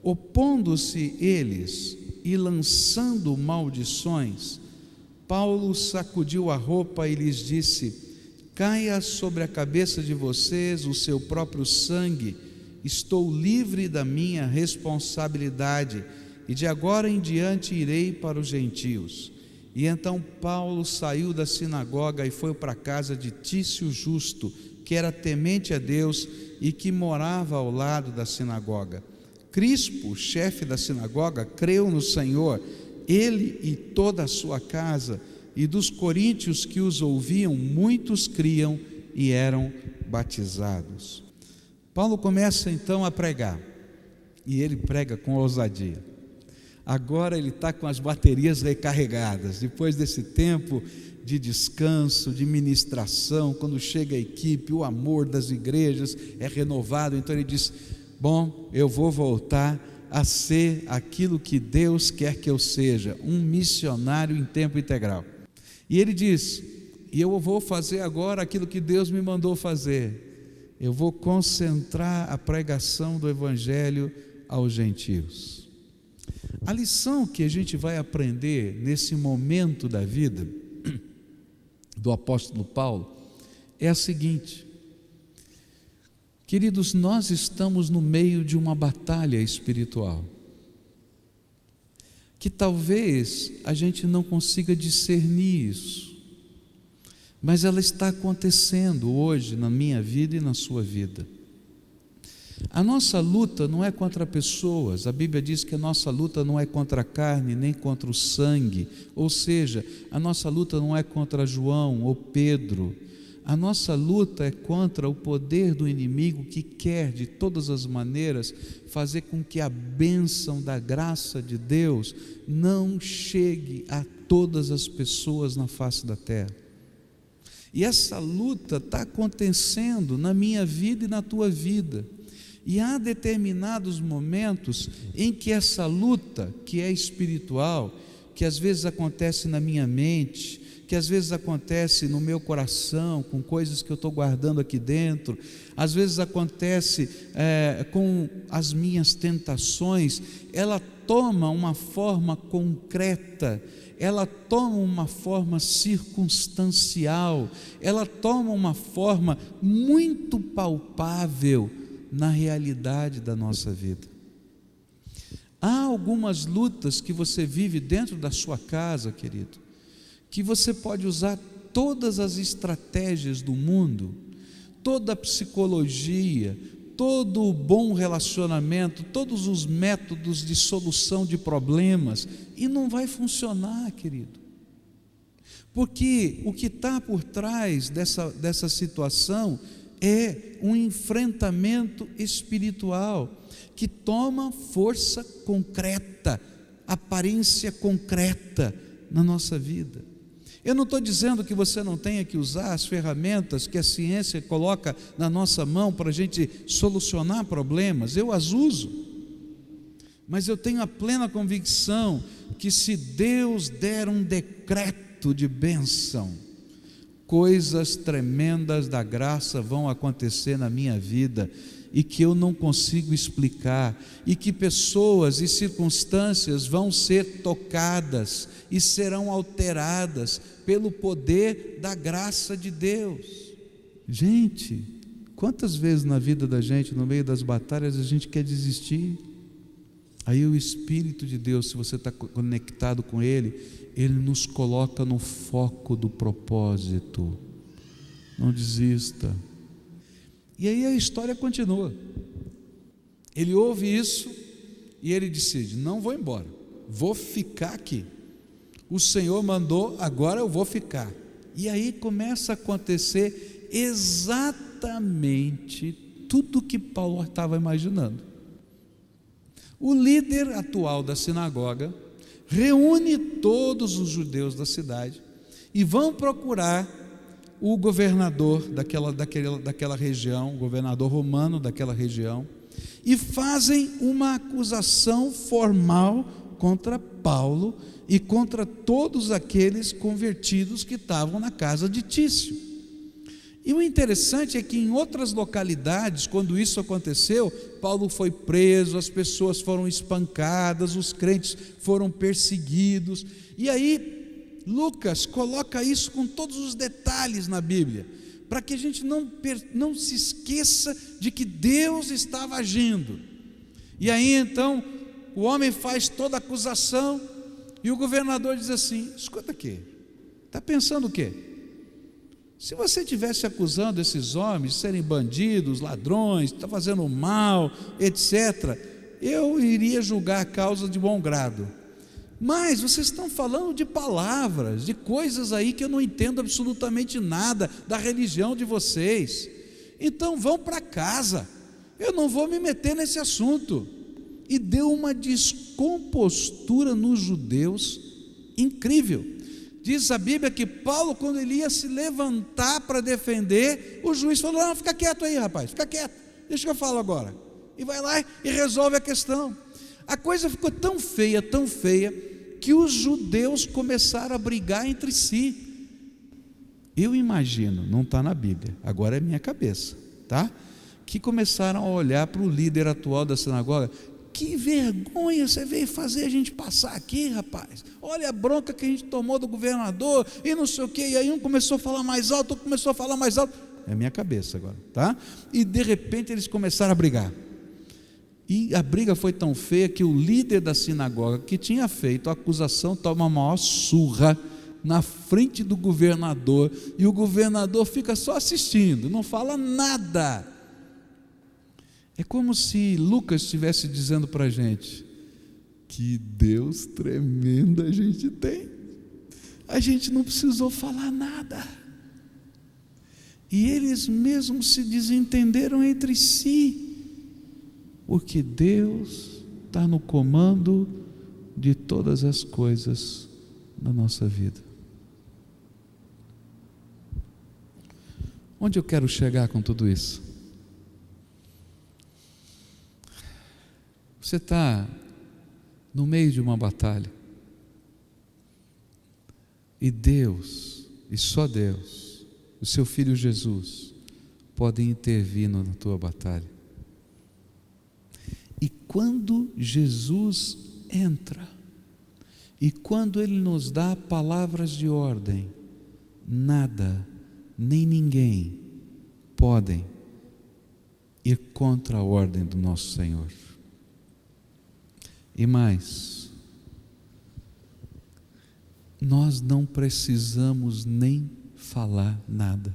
Opondo-se eles e lançando maldições, Paulo sacudiu a roupa e lhes disse: caia sobre a cabeça de vocês o seu próprio sangue, estou livre da minha responsabilidade, e de agora em diante irei para os gentios. E então Paulo saiu da sinagoga e foi para a casa de Tício Justo, que era temente a Deus e que morava ao lado da sinagoga. Crispo, chefe da sinagoga, creu no Senhor, ele e toda a sua casa, e dos coríntios que os ouviam, muitos criam e eram batizados. Paulo começa então a pregar, e ele prega com ousadia. Agora ele está com as baterias recarregadas, depois desse tempo de descanso, de ministração. Quando chega a equipe, o amor das igrejas é renovado, então ele diz: bom, eu vou voltar a ser aquilo que Deus quer que eu seja, um missionário em tempo integral. E ele diz: e eu vou fazer agora aquilo que Deus me mandou fazer, eu vou concentrar a pregação do Evangelho aos gentios. A lição que a gente vai aprender nesse momento da vida do apóstolo Paulo é a seguinte: queridos, nós estamos no meio de uma batalha espiritual, que talvez a gente não consiga discernir isso, mas ela está acontecendo hoje na minha vida e na sua vida. A nossa luta não é contra pessoas. A Bíblia diz que a nossa luta não é contra a carne, nem contra o sangue, ou seja, a nossa luta não é contra João ou Pedro. A nossa luta é contra o poder do inimigo, que quer de todas as maneiras fazer com que a bênção da graça de Deus não chegue a todas as pessoas na face da terra. E essa luta está acontecendo na minha vida e na tua vida. E há determinados momentos em que essa luta, que é espiritual, que às vezes acontece na minha mente, que às vezes acontece no meu coração, com coisas que eu estou guardando aqui dentro, às vezes acontece com as minhas tentações, ela toma uma forma concreta, ela toma uma forma circunstancial, ela toma uma forma muito palpável na realidade da nossa vida. Há algumas lutas que você vive dentro da sua casa, querido, que você pode usar todas as estratégias do mundo, toda a psicologia, todo o bom relacionamento, todos os métodos de solução de problemas, e não vai funcionar, querido, porque o que está por trás dessa situação é um enfrentamento espiritual que toma força concreta, aparência concreta na nossa vida. Eu não estou dizendo que você não tenha que usar as ferramentas que a ciência coloca na nossa mão para a gente solucionar problemas, eu as uso, mas eu tenho a plena convicção que se Deus der um decreto de bênção, coisas tremendas da graça vão acontecer na minha vida e que eu não consigo explicar, e que pessoas e circunstâncias vão ser tocadas e serão alteradas pelo poder da graça de Deus. Gente, quantas vezes na vida da gente, no meio das batalhas, a gente quer desistir? Aí o Espírito de Deus, se você está conectado com Ele, Ele nos coloca no foco do propósito. Não desista. E aí a história continua. Ele ouve isso e ele decide: não vou embora, vou ficar aqui. O Senhor mandou, agora eu vou ficar. E aí começa a acontecer exatamente tudo que Paulo estava imaginando. O líder atual da sinagoga reúne todos os judeus da cidade e vão procurar o governador daquela região, o governador romano daquela região, e fazem uma acusação formal contra Paulo e contra todos aqueles convertidos que estavam na casa de Tício. E o interessante é que em outras localidades, quando isso aconteceu, Paulo foi preso, as pessoas foram espancadas, os crentes foram perseguidos. E aí Lucas coloca isso com todos os detalhes na Bíblia, para que a gente não se esqueça de que Deus estava agindo. E aí então o homem faz toda a acusação e o governador diz assim: escuta aqui, está pensando o quê? Se você estivesse acusando esses homens de serem bandidos, ladrões, está fazendo mal, etc., eu iria julgar a causa de bom grado. Mas vocês estão falando de palavras, de coisas aí que eu não entendo absolutamente nada da religião de vocês. Então vão para casa, eu não vou me meter nesse assunto. E deu uma descompostura nos judeus incrível. Diz a Bíblia que Paulo, quando ele ia se levantar para defender, o juiz falou: não, fica quieto aí, rapaz, fica quieto, deixa que eu falo agora. E vai lá e resolve a questão. A coisa ficou tão feia, que os judeus começaram a brigar entre si. Eu imagino, não está na Bíblia, agora é minha cabeça, tá? Que começaram a olhar para o líder atual da sinagoga: que vergonha você veio fazer a gente passar aqui, rapaz, olha a bronca que a gente tomou do governador, e não sei o que. E aí um começou a falar mais alto, outro começou a falar mais alto. É minha cabeça agora, tá? E de repente eles começaram a brigar, e a briga foi tão feia que o líder da sinagoga, que tinha feito a acusação, toma a maior surra na frente do governador, e o governador fica só assistindo, não fala nada. É como se Lucas estivesse dizendo para a gente: que Deus tremendo a gente tem, a gente não precisou falar nada, e eles mesmos se desentenderam entre si, porque Deus está no comando de todas as coisas na nossa vida. Onde eu quero chegar com tudo isso? Você está no meio de uma batalha, e Deus, e só Deus, o seu Filho Jesus, podem intervir na tua batalha. E quando Jesus entra, e quando Ele nos dá palavras de ordem, nada, nem ninguém podem ir contra a ordem do nosso Senhor. E mais, nós não precisamos nem falar nada.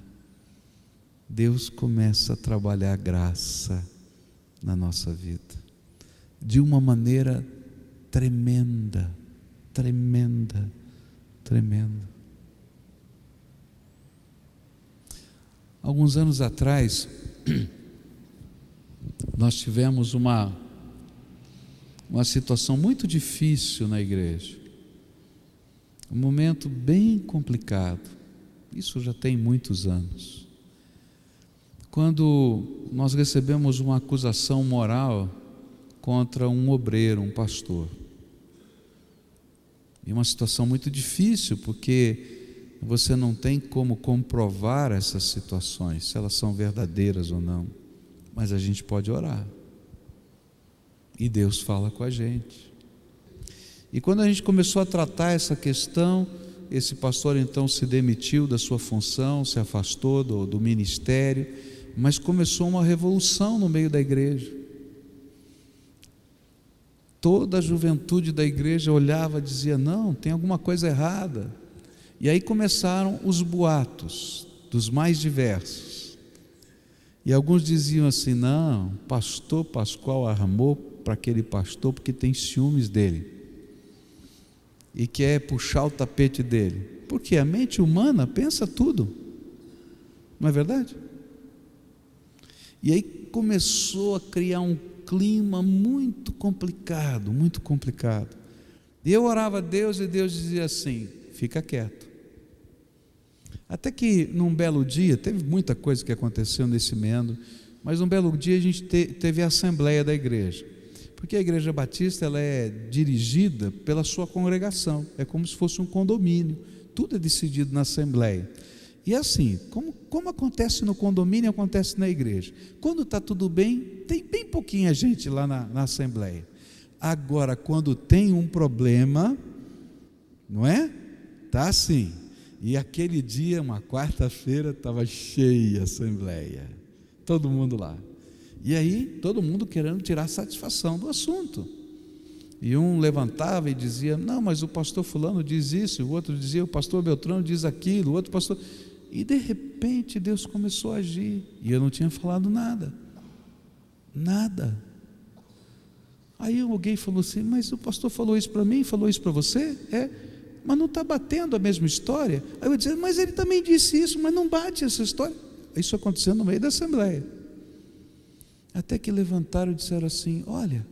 Deus começa a trabalhar graça na nossa vida, de uma maneira tremenda, tremenda, tremenda. Alguns anos atrás, nós tivemos uma situação muito difícil na igreja, um momento bem complicado. Isso já tem muitos anos, quando nós recebemos uma acusação moral contra um obreiro, um pastor. E uma situação muito difícil, porque você não tem como comprovar essas situações, se elas são verdadeiras ou não, mas a gente pode orar, e Deus fala com a gente. E quando a gente começou a tratar essa questão, esse pastor então se demitiu da sua função, se afastou do ministério, mas começou uma revolução no meio da igreja. Toda a juventude da igreja olhava e dizia: não, tem alguma coisa errada. E aí começaram os boatos dos mais diversos, e alguns diziam assim: não, pastor Pascoal armou para aquele pastor porque tem ciúmes dele e quer puxar o tapete dele, porque a mente humana pensa tudo, não é verdade? E aí começou a criar um clima muito complicado, muito complicado. E eu orava a Deus, e Deus dizia assim: fica quieto. Até que num belo dia, teve muita coisa que aconteceu nesse meandro, mas num belo dia a gente teve a assembleia da igreja, porque a igreja batista ela é dirigida pela sua congregação, é como se fosse um condomínio, tudo é decidido na assembleia. E assim, como acontece no condomínio, acontece na igreja. Quando está tudo bem, tem bem pouquinha gente lá na assembleia. Agora, quando tem um problema, não é? Está assim. E aquele dia, uma quarta-feira, estava cheia a assembleia. Todo mundo lá. E aí, todo mundo querendo tirar satisfação do assunto. E um levantava e dizia: não, mas o pastor fulano diz isso. O outro dizia: o pastor Beltrano diz aquilo. O outro pastor... E de repente Deus começou a agir. E eu não tinha falado nada. Nada. Aí alguém falou assim: mas o pastor falou isso para mim, falou isso para você? Mas não está batendo a mesma história. Aí eu dizia: mas ele também disse isso, mas não bate essa história. Isso aconteceu no meio da assembleia. Até que levantaram e disseram assim: olha,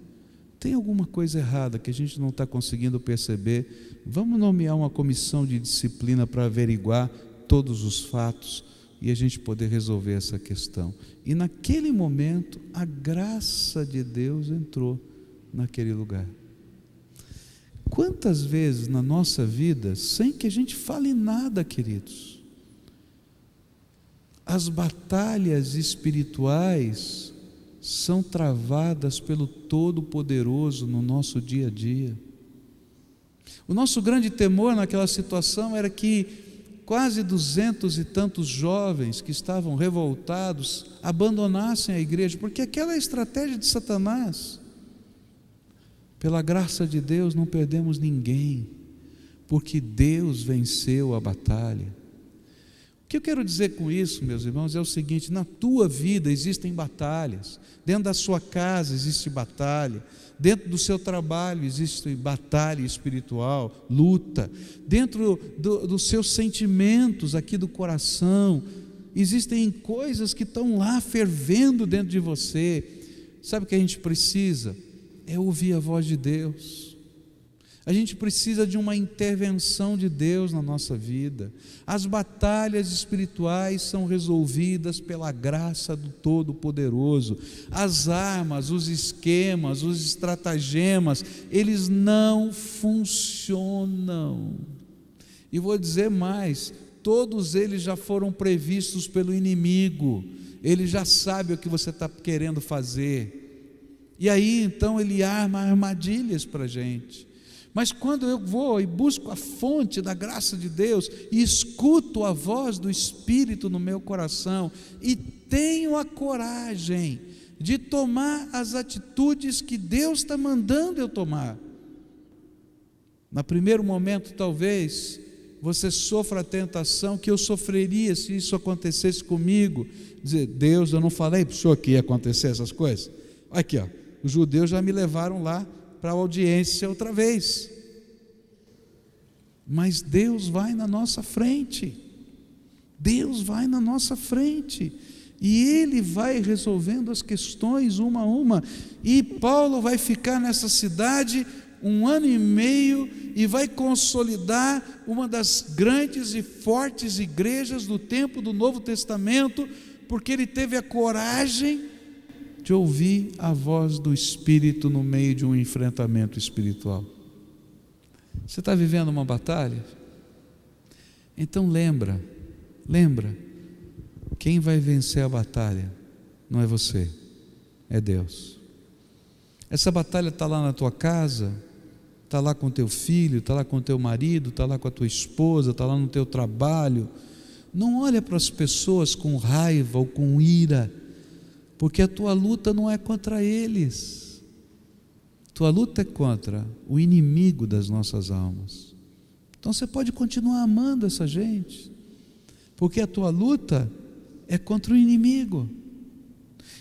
tem alguma coisa errada que a gente não está conseguindo perceber. Vamos nomear uma comissão de disciplina para averiguar todos os fatos e a gente poder resolver essa questão. E naquele momento a graça de Deus entrou naquele lugar. Quantas vezes na nossa vida, sem que a gente fale nada, queridos, as batalhas espirituais são travadas pelo Todo-Poderoso no nosso dia a dia. O nosso grande temor naquela situação era que quase 200 e tantos jovens que estavam revoltados abandonassem a igreja, porque aquela é a estratégia de Satanás. Pela graça de Deus não perdemos ninguém, porque Deus venceu a batalha. O que eu quero dizer com isso, meus irmãos, é o seguinte: na tua vida existem batalhas, dentro da sua casa existe batalha, dentro do seu trabalho existe batalha espiritual, luta, dentro dos seus sentimentos aqui do coração, existem coisas que estão lá fervendo dentro de você. Sabe o que a gente precisa? É ouvir a voz de Deus. A gente precisa de uma intervenção de Deus na nossa vida. As batalhas espirituais são resolvidas pela graça do Todo-Poderoso. As armas, os esquemas, os estratagemas, eles não funcionam. E vou dizer mais: todos eles já foram previstos pelo inimigo. Ele já sabe o que você está querendo fazer. E aí então ele arma armadilhas para a gente. Mas quando eu vou e busco a fonte da graça de Deus e escuto a voz do Espírito no meu coração e tenho a coragem de tomar as atitudes que Deus está mandando eu tomar. No primeiro momento, talvez você sofra a tentação que eu sofreria se isso acontecesse comigo. Dizer: Deus, eu não falei para o senhor que ia acontecer essas coisas? Aqui, ó, os judeus já me levaram lá para a audiência outra vez. Mas Deus vai na nossa frente. Deus vai na nossa frente. E Ele vai resolvendo as questões uma a uma. E Paulo vai ficar nessa cidade 1 ano e meio e vai consolidar uma das grandes e fortes igrejas do tempo do Novo Testamento, porque ele teve a coragem de ouvir a voz do Espírito no meio de um enfrentamento espiritual. Você está vivendo uma batalha? Então lembra, quem vai vencer a batalha não é você, é Deus. Essa batalha está lá na tua casa, está lá com teu filho, está lá com teu marido, está lá com a tua esposa, está lá no teu trabalho. Não olha para as pessoas com raiva ou com ira, porque a tua luta não é contra eles. Tua luta é contra o inimigo das nossas almas. Então você pode continuar amando essa gente, porque a tua luta é contra o inimigo.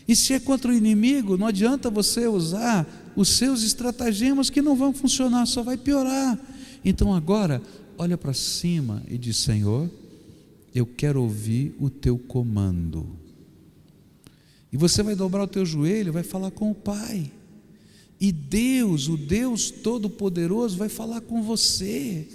E se é contra o inimigo, não adianta você usar os seus estratagemas, que não vão funcionar, só vai piorar. Então agora, olha para cima e diz: Senhor, eu quero ouvir o teu comando. E você vai dobrar o teu joelho, vai falar com o Pai. E Deus, o Deus Todo-Poderoso, vai falar com você.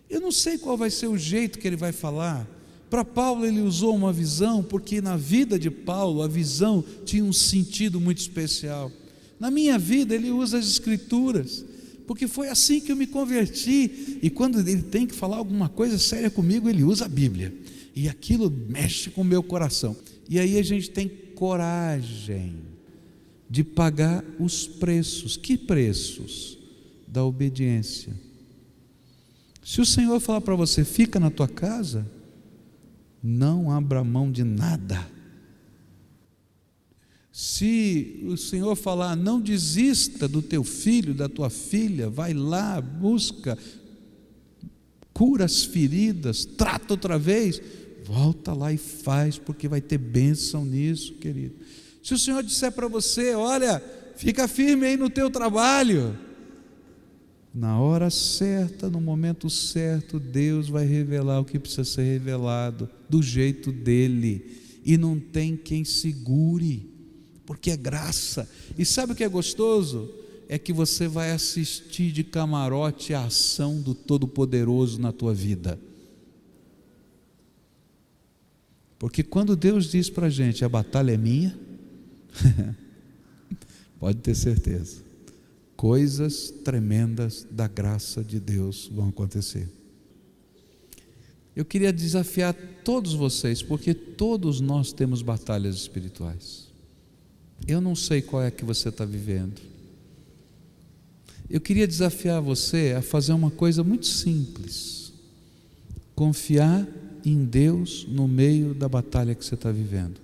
Eu não sei qual vai ser o jeito que Ele vai falar. Para Paulo ele usou uma visão, porque na vida de Paulo a visão tinha um sentido muito especial. Na minha vida ele usa as Escrituras, porque foi assim que eu me converti. E quando ele tem que falar alguma coisa séria comigo, ele usa a Bíblia. e aquilo mexe com o meu coração. E aí a gente tem coragem de pagar os preços. Que preços? Da obediência. Se o Senhor falar para você, fica na tua casa, não abra mão de nada. Se o Senhor falar, não desista do teu filho, da tua filha, vai lá, busca, cura as feridas, trata outra vez, volta lá e faz, porque vai ter bênção nisso, querido. Se o Senhor disser para você, olha, fica firme aí no teu trabalho, na hora certa, no momento certo, Deus vai revelar o que precisa ser revelado, do jeito dele, e não tem quem segure, porque é graça. E sabe o que é gostoso? É que você vai assistir de camarote a ação do Todo-Poderoso na tua vida. Porque quando Deus diz para a gente, a batalha é minha, pode ter certeza, coisas tremendas da graça de Deus vão acontecer. Eu queria desafiar todos vocês, porque todos nós temos batalhas espirituais. Eu não sei qual é que você está vivendo. Eu queria desafiar você a fazer uma coisa muito simples: confiar em Deus no meio da batalha que você está vivendo.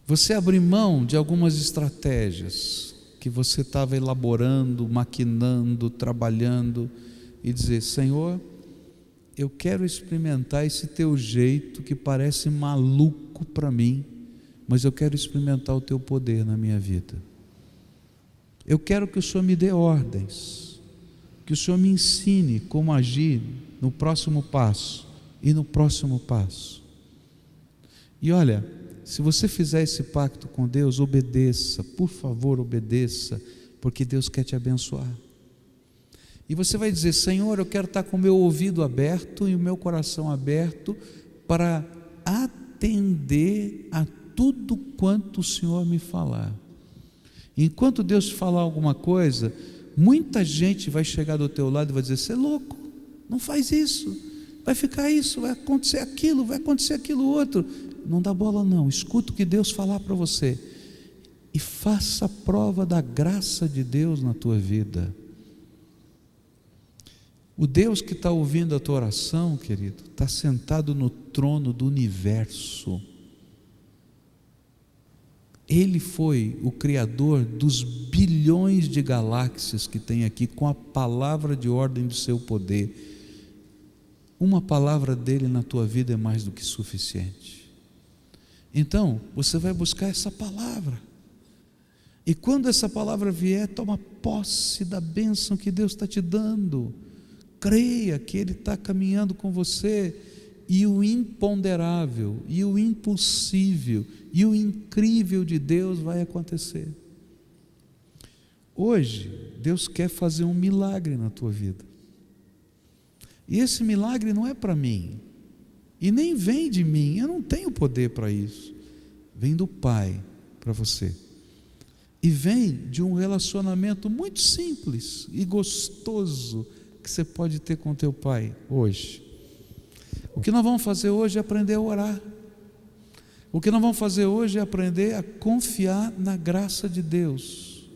Você abrir mão de algumas estratégias que você estava elaborando, maquinando, trabalhando, e dizer, Senhor, eu quero experimentar esse teu jeito que parece maluco para mim, mas eu quero experimentar o teu poder na minha vida. Eu quero que o Senhor me dê ordens, que o Senhor me ensine como agir no próximo passo e no próximo passo. E olha, se você fizer esse pacto com Deus, obedeça, por favor, obedeça, porque Deus quer te abençoar. E você vai dizer, Senhor, eu quero estar com o meu ouvido aberto e o meu coração aberto para atender a tudo quanto o Senhor me falar. Enquanto Deus te falar alguma coisa, muita gente vai chegar do teu lado e vai dizer, você é louco, não faz isso, vai ficar isso, vai acontecer aquilo outro. Não dá bola não, escuta o que Deus falar para você e faça a prova da graça de Deus na tua vida. O Deus que está ouvindo a tua oração, querido, está sentado no trono do universo. Ele foi o criador dos bilhões de galáxias que tem aqui, com a palavra de ordem do seu poder. Uma palavra dele na tua vida é mais do que suficiente. Então, você vai buscar essa palavra. E quando essa palavra vier, toma posse da bênção que Deus está te dando. Creia que Ele está caminhando com você, e o imponderável, e o impossível, e o incrível de Deus vai acontecer. Hoje, Deus quer fazer um milagre na tua vida. E esse milagre não é para mim, e nem vem de mim, eu não tenho poder para isso. Vem do Pai para você. E vem de um relacionamento muito simples e gostoso que você pode ter com teu Pai hoje. O que nós vamos fazer hoje é aprender a orar. O que nós vamos fazer hoje é aprender a confiar na graça de Deus.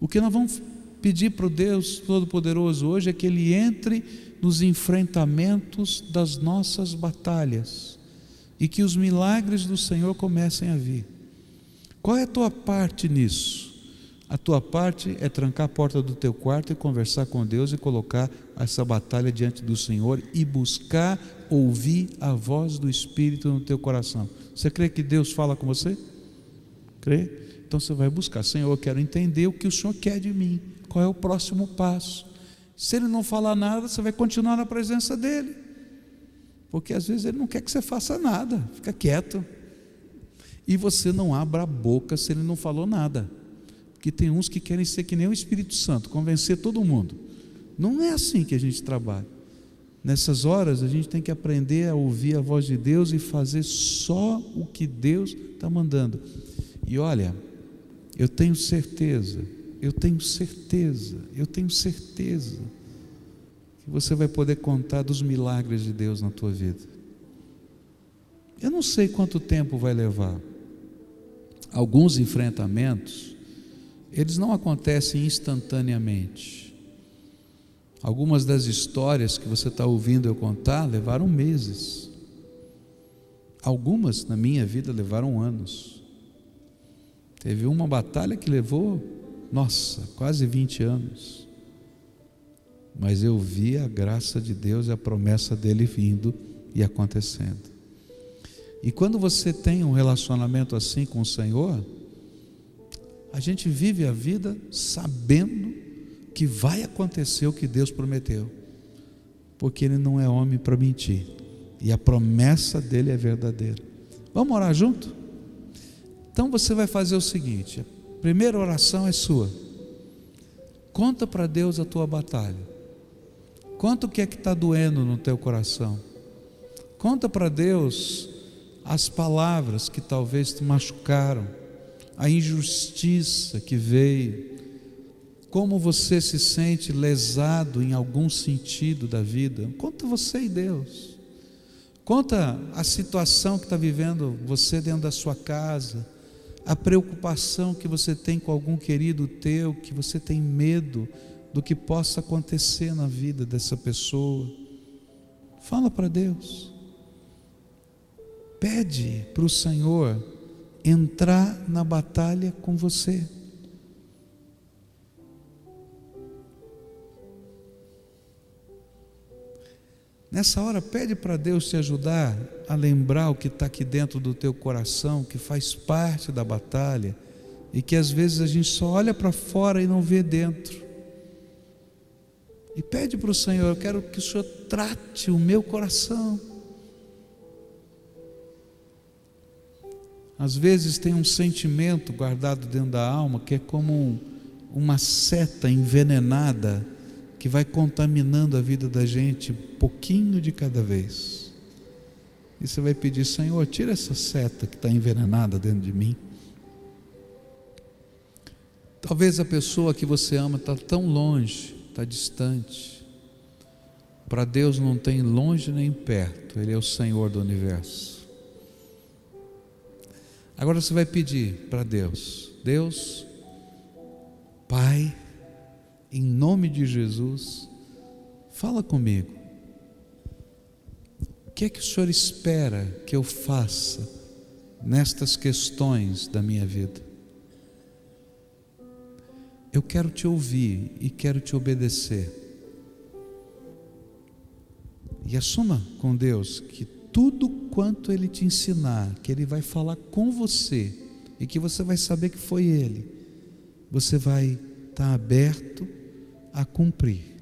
O que nós vamos pedir para o Deus Todo-Poderoso hoje é que Ele entre nos enfrentamentos das nossas batalhas e que os milagres do Senhor comecem a vir. Qual é a tua parte nisso? A tua parte é trancar a porta do teu quarto e conversar com Deus e colocar essa batalha diante do Senhor e buscar ouvir a voz do Espírito no teu coração. Você crê que Deus fala com você? Crê? Então você vai buscar, Senhor, eu quero entender o que o Senhor quer de mim, qual é o próximo passo. Se Ele não falar nada, você vai continuar na presença dEle, porque às vezes Ele não quer que você faça nada, fica quieto, e você não abra a boca se Ele não falou nada, porque tem uns que querem ser que nem o Espírito Santo, convencer todo mundo. Não é assim que a gente trabalha. Nessas horas a gente tem que aprender a ouvir a voz de Deus e fazer só o que Deus está mandando. E olha, eu tenho certeza que você vai poder contar dos milagres de Deus na tua vida. Eu não sei quanto tempo vai levar. Alguns enfrentamentos, eles não acontecem instantaneamente. Algumas das histórias que você está ouvindo eu contar levaram meses. Algumas na minha vida levaram anos. Teve uma batalha que levou, quase 20 anos. Mas eu vi a graça de Deus e a promessa dele vindo e acontecendo. E quando você tem um relacionamento assim com o Senhor, a gente vive a vida sabendo que vai acontecer o que Deus prometeu, porque Ele não é homem para mentir, e a promessa dele é verdadeira. Vamos orar junto? Então você vai fazer o seguinte: a primeira oração é sua. Conta para Deus a tua batalha. Conta o que é que está doendo no teu coração. Conta para Deus as palavras que talvez te machucaram, a injustiça que veio, como você se sente lesado em algum sentido da vida. Conta você e Deus. Conta a situação que está vivendo você dentro da sua casa, a preocupação que você tem com algum querido teu, que você tem medo do que possa acontecer na vida dessa pessoa. Fala para Deus. Pede para o Senhor entrar na batalha com você. Nessa hora, pede para Deus te ajudar a lembrar o que está aqui dentro do teu coração, que faz parte da batalha, e que às vezes a gente só olha para fora e não vê dentro. E pede para o Senhor: eu quero que o Senhor trate o meu coração. Às vezes tem um sentimento guardado dentro da alma que é como uma seta envenenada que vai contaminando a vida da gente pouquinho de cada vez. E você vai pedir: Senhor, tira essa seta que está envenenada dentro de mim. Talvez a pessoa que você ama está tão longe, está distante. Para Deus não tem longe nem perto, Ele é o Senhor do universo. Agora você vai pedir para Deus: Deus, Pai, em nome de Jesus, fala comigo. O que é que o Senhor espera que eu faça nestas questões da minha vida? Eu quero te ouvir e quero te obedecer. E assuma com Deus que tudo quanto Ele te ensinar, que Ele vai falar com você e que você vai saber que foi Ele, você vai estar aberto a cumprir,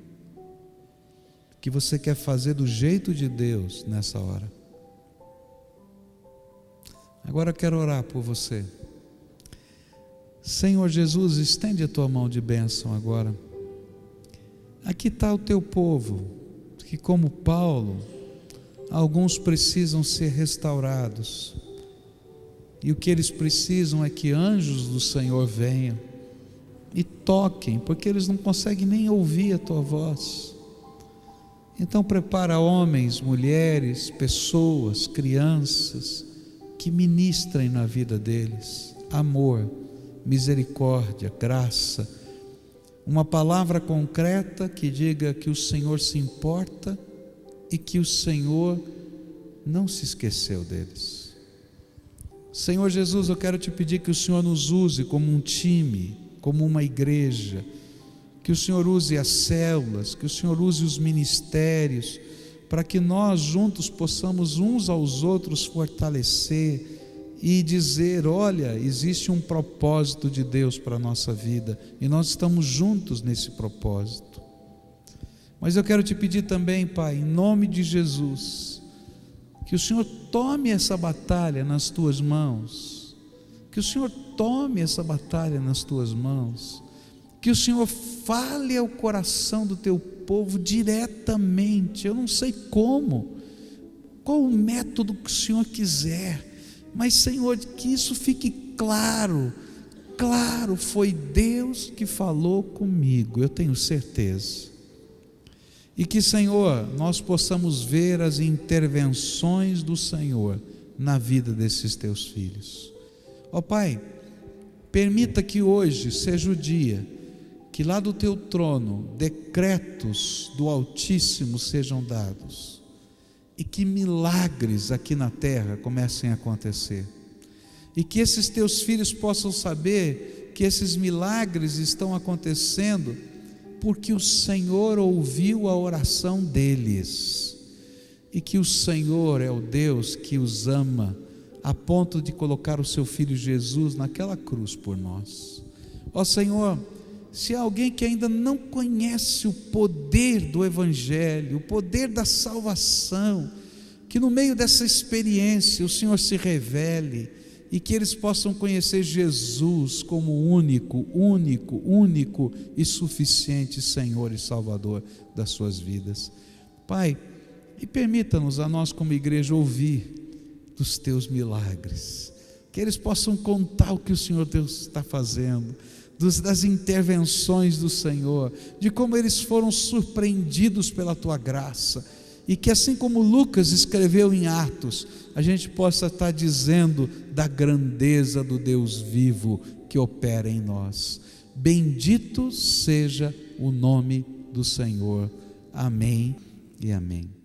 que você quer fazer do jeito de Deus nessa hora. Agora eu quero orar por você. Senhor Jesus, estende a tua mão de bênção agora. Aqui está o teu povo, que como Paulo, alguns precisam ser restaurados, e o que eles precisam é que anjos do Senhor venham e toquem, porque eles não conseguem nem ouvir a tua voz. Então prepara homens, mulheres, pessoas, crianças, que ministrem na vida deles amor, misericórdia, graça, uma palavra concreta que diga que o Senhor se importa e que o Senhor não se esqueceu deles. Senhor Jesus, eu quero te pedir que o Senhor nos use como um time, como uma igreja, que o Senhor use as células, que o Senhor use os ministérios, para que nós juntos possamos uns aos outros fortalecer e dizer: olha, existe um propósito de Deus para a nossa vida, e nós estamos juntos nesse propósito. Mas eu quero te pedir também, Pai, em nome de Jesus, que o Senhor tome essa batalha nas tuas mãos, que o Senhor tome essa batalha nas tuas mãos, que o Senhor fale ao coração do teu povo diretamente. Eu não sei como, qual o método que o Senhor quiser, mas Senhor, que isso fique claro, foi Deus que falou comigo, eu tenho certeza. E que, Senhor, nós possamos ver as intervenções do Senhor na vida desses teus filhos. Ó Pai, permita que hoje seja o dia que lá do teu trono decretos do Altíssimo sejam dados e que milagres aqui na terra comecem a acontecer, e que esses teus filhos possam saber que esses milagres estão acontecendo porque o Senhor ouviu a oração deles, e que o Senhor é o Deus que os ama a ponto de colocar o seu Filho Jesus naquela cruz por nós. Ó Senhor, se há alguém que ainda não conhece o poder do Evangelho, o poder da salvação, que no meio dessa experiência o Senhor se revele e que eles possam conhecer Jesus como único e suficiente Senhor e Salvador das suas vidas. Pai, e permita-nos a nós como igreja ouvir dos teus milagres, que eles possam contar o que o Senhor Deus está fazendo, das intervenções do Senhor, de como eles foram surpreendidos pela tua graça, e que assim como Lucas escreveu em Atos, a gente possa estar dizendo da grandeza do Deus vivo que opera em nós. Bendito seja o nome do Senhor. Amém e amém.